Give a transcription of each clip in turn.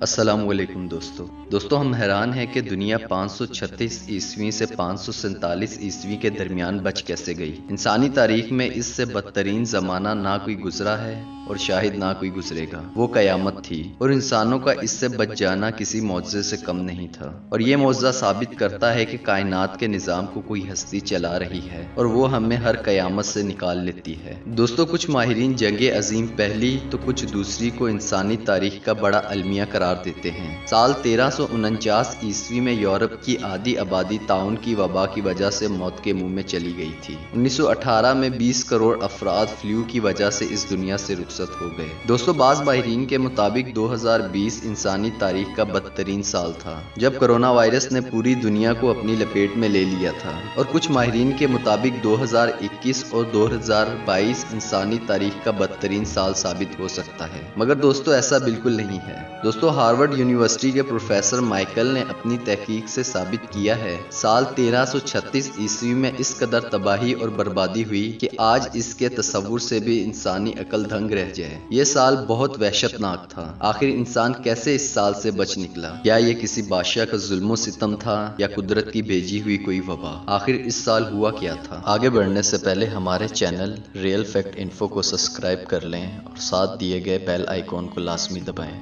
السلام علیکم دوستو ہم حیران ہیں کہ دنیا 536 عیسوی سے 547 عیسوی کے درمیان بچ کیسے گئی۔ انسانی تاریخ میں اس سے بدترین زمانہ نہ کوئی گزرا ہے اور شاید نہ کوئی گزرے گا۔ وہ قیامت تھی اور انسانوں کا اس سے بچ جانا کسی معجزے سے کم نہیں تھا، اور یہ معجزہ ثابت کرتا ہے کہ کائنات کے نظام کو کوئی ہستی چلا رہی ہے اور وہ ہمیں ہر قیامت سے نکال لیتی ہے۔ دوستو کچھ ماہرین جنگ عظیم پہلی تو کچھ دوسری کو انسانی تاریخ کا بڑا المیہ قرار دیتے ہیں۔ سال 1349 عیسوی میں یورپ کی آدھی آبادی طاعون کی وبا کی وجہ سے موت کے منہ میں چلی گئی تھی۔ 1918 میں 20 کروڑ افراد فلو کی وجہ سے اس دنیا سے رخصت ہو گئے۔ دوستو بعض ماہرین کے مطابق 2020 انسانی تاریخ کا بدترین سال تھا، جب کرونا وائرس نے پوری دنیا کو اپنی لپیٹ میں لے لیا تھا، اور کچھ ماہرین کے مطابق 2021 اور 2022 انسانی تاریخ کا بدترین سال ثابت ہو سکتا ہے۔ مگر دوستو ایسا بالکل نہیں ہے۔ دوستو ہارورڈ یونیورسٹی کے پروفیسر مائیکل نے اپنی تحقیق سے ثابت کیا ہے سال 1336 عیسوی میں اس قدر تباہی اور بربادی ہوئی کہ آج اس کے تصور سے بھی انسانی عقل دنگ رہ جائے۔ یہ سال بہت وحشتناک تھا۔ آخر انسان کیسے اس سال سے بچ نکلا؟ کیا یہ کسی بادشاہ کا ظلم و ستم تھا یا قدرت کی بھیجی ہوئی کوئی وبا؟ آخر اس سال ہوا کیا تھا؟ آگے بڑھنے سے پہلے ہمارے چینل ریئل فیکٹ انفو کو سبسکرائب کر لیں اور ساتھ دیے گئے بیل آئیکن کو لازمی دبائیں،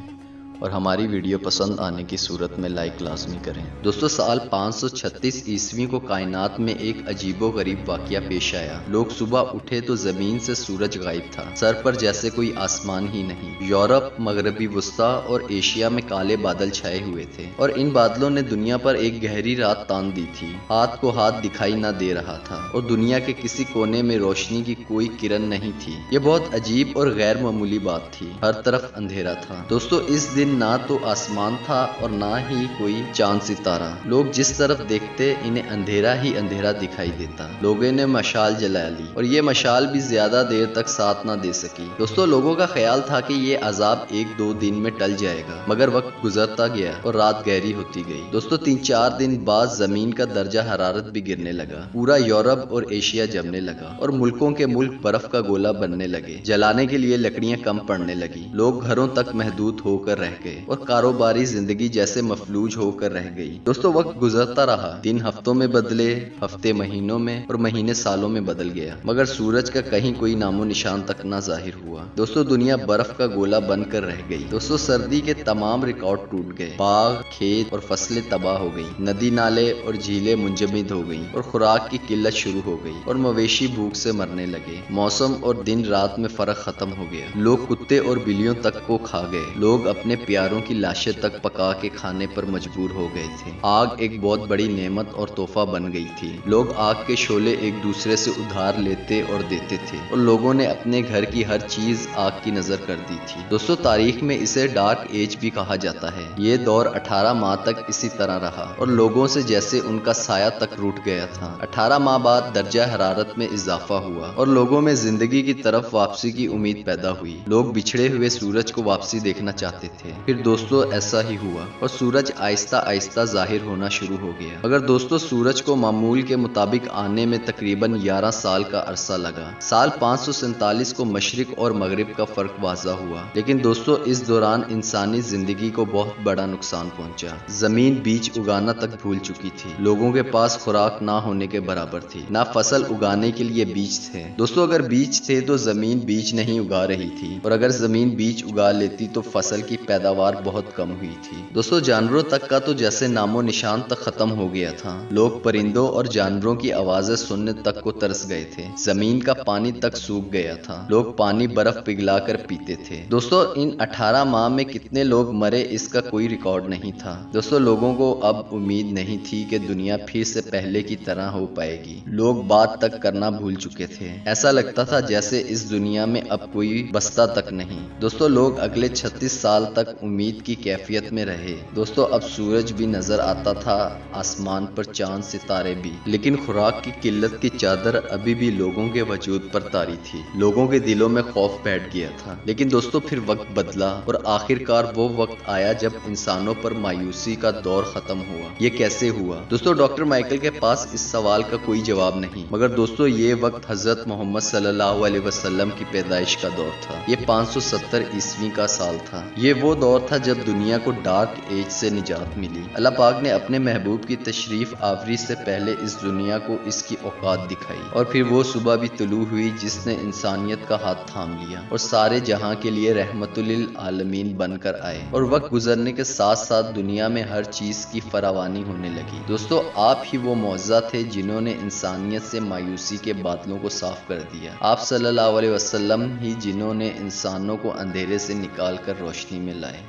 اور ہماری ویڈیو پسند آنے کی صورت میں لائک لازمی کریں۔ دوستو سال 536 عیسوی کو کائنات میں ایک عجیب و غریب واقعہ پیش آیا۔ لوگ صبح اٹھے تو زمین سے سورج غائب تھا، سر پر جیسے کوئی آسمان ہی نہیں۔ یورپ، مغربی وسطی اور ایشیا میں کالے بادل چھائے ہوئے تھے، اور ان بادلوں نے دنیا پر ایک گہری رات تان دی تھی۔ ہاتھ کو ہاتھ دکھائی نہ دے رہا تھا، اور دنیا کے کسی کونے میں روشنی کی کوئی کرن نہیں تھی۔ یہ بہت عجیب اور غیر معمولی بات تھی۔ ہر طرف اندھیرا تھا۔ دوستو اس دن نہ تو آسمان تھا اور نہ ہی کوئی چاند ستارہ۔ لوگ جس طرف دیکھتے انہیں اندھیرا ہی اندھیرا دکھائی دیتا۔ لوگوں نے مشال جلا لی، اور یہ مشال بھی زیادہ دیر تک ساتھ نہ دے سکی۔ دوستو لوگوں کا خیال تھا کہ یہ عذاب 1-2 دن میں ٹل جائے گا، مگر وقت گزرتا گیا اور رات گہری ہوتی گئی۔ دوستو 3-4 دن بعد زمین کا درجہ حرارت بھی گرنے لگا، پورا یورپ اور ایشیا جمنے لگا، اور ملکوں کے ملک برف کا گولا بننے لگے۔ جلانے کے لیے لکڑیاں کم پڑنے لگی، لوگ گھروں تک محدود ہو کر رہ گئے، اور کاروباری زندگی جیسے مفلوج ہو کر رہ گئی۔ دوستو وقت گزرتا رہا، دن ہفتوں میں بدلے، ہفتے مہینوں میں، اور مہینے سالوں میں بدل گیا، مگر سورج کا کہیں کوئی نام و نشان تک نہ ظاہر ہوا۔ دوستو دنیا برف کا گولا بن کر رہ گئی۔ دوستو سردی کے تمام ریکارڈ ٹوٹ گئے، باغ، کھیت اور فصلیں تباہ ہو گئی، ندی نالے اور جھیلیں منجمد ہو گئیں، اور خوراک کی قلت شروع ہو گئی، اور مویشی بھوک سے مرنے لگے۔ موسم اور دن رات میں فرق ختم ہو گیا، لوگ کتے اور بلیوں تک کو کھا گئے، لوگ اپنے پیاروں کی لاشیں تک پکا کے کھانے پر مجبور ہو گئے تھے۔ آگ ایک بہت بڑی نعمت اور تحفہ بن گئی تھی۔ لوگ آگ کے شعلے ایک دوسرے سے ادھار لیتے اور دیتے تھے، اور لوگوں نے اپنے گھر کی ہر چیز آگ کی نظر کر دی تھی۔ دوستو تاریخ میں اسے ڈارک ایج بھی کہا جاتا ہے۔ یہ دور 18 ماہ تک اسی طرح رہا، اور لوگوں سے جیسے ان کا سایہ تک روٹ گیا تھا۔ 18 ماہ بعد درجہ حرارت میں اضافہ ہوا، اور لوگوں میں زندگی کی طرف واپسی کی امید پیدا ہوئی۔ لوگ بچھڑے ہوئے سورج کو واپسی دیکھنا چاہتے تھے۔ پھر دوستو ایسا ہی ہوا، اور سورج آہستہ آہستہ ظاہر ہونا شروع ہو گیا۔ مگر دوستو سورج کو معمول کے مطابق آنے میں تقریباً 11 سال کا عرصہ لگا۔ سال 547 کو مشرق اور مغرب کا فرق واضح ہوا، لیکن دوستو اس دوران انسانی زندگی کو بہت بڑا نقصان پہنچا۔ زمین بیج اگانا تک بھول چکی تھی، لوگوں کے پاس خوراک نہ ہونے کے برابر تھی، نہ فصل اگانے کے لیے بیج تھے۔ دوستو اگر بیج تھے تو زمین بیج نہیں اگا رہی تھی، اور اگر زمین بیج اگا لیتی تو فصل کی پیداوار بہت کم ہوئی تھی۔ دوستو جانوروں تک کا تو جیسے نام و نشان تک ختم ہو گیا تھا۔ لوگ پرندوں اور جانوروں کی آوازیں سننے تک کو ترس گئے تھے۔ زمین کا پانی تک سوکھ گیا تھا، لوگ پانی برف پگھلا کر پیتے تھے۔ دوستو ان 18 ماہ میں کتنے لوگ مرے اس کا کوئی ریکارڈ نہیں تھا۔ دوستو لوگوں کو اب امید نہیں تھی کہ دنیا پھر سے پہلے کی طرح ہو پائے گی۔ لوگ بات تک کرنا بھول چکے تھے۔ ایسا لگتا تھا جیسے اس دنیا میں اب کوئی بستا تک نہیں۔ دوستو لوگ اگلے 36 سال تک امید کی کیفیت میں رہے۔ دوستو اب سورج بھی نظر آتا تھا، آسمان پر چاند ستارے بھی، لیکن خوراک کی قلت کی چادر ابھی بھی لوگوں کے وجود پر طاری تھی۔ لوگوں کے دلوں میں خوف بیٹھ گیا تھا۔ لیکن دوستو پھر وقت بدلا، اور آخر کار وہ وقت آیا جب انسانوں پر مایوسی کا دور ختم ہوا۔ یہ کیسے ہوا؟ دوستو ڈاکٹر مائیکل کے پاس اس سوال کا کوئی جواب نہیں، مگر دوستو یہ وقت حضرت محمد صلی اللہ علیہ وسلم کی پیدائش کا دور تھا۔ یہ 570 عیسوی کا سال تھا۔ یہ وہ دور تھا جب دنیا کو ڈارک ایج سے نجات ملی۔ اللہ پاک نے اپنے محبوب کی تشریف آوری سے پہلے اس دنیا کو اس کی اوقات دکھائی، اور پھر وہ صبح بھی طلوع ہوئی جس نے انسانیت کا ہاتھ تھام لیا اور سارے جہاں کے لیے رحمت للعالمین بن کر آئے، اور وقت گزرنے کے ساتھ ساتھ دنیا میں ہر چیز کی فراوانی ہونے لگی۔ دوستو، آپ ہی وہ معجزہ تھے جنہوں نے انسانیت سے مایوسی کے بادلوں کو صاف کر دیا۔ آپ صلی اللہ علیہ وسلم ہی جنہوں نے انسانوں کو اندھیرے سے نکال کر روشنی میں لائے۔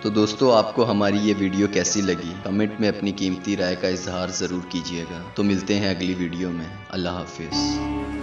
تو دوستو، آپ کو ہماری یہ ویڈیو کیسی لگی؟ کمنٹ میں اپنی قیمتی رائے کا اظہار ضرور کیجیے گا۔ تو ملتے ہیں اگلی ویڈیو میں۔ اللہ حافظ۔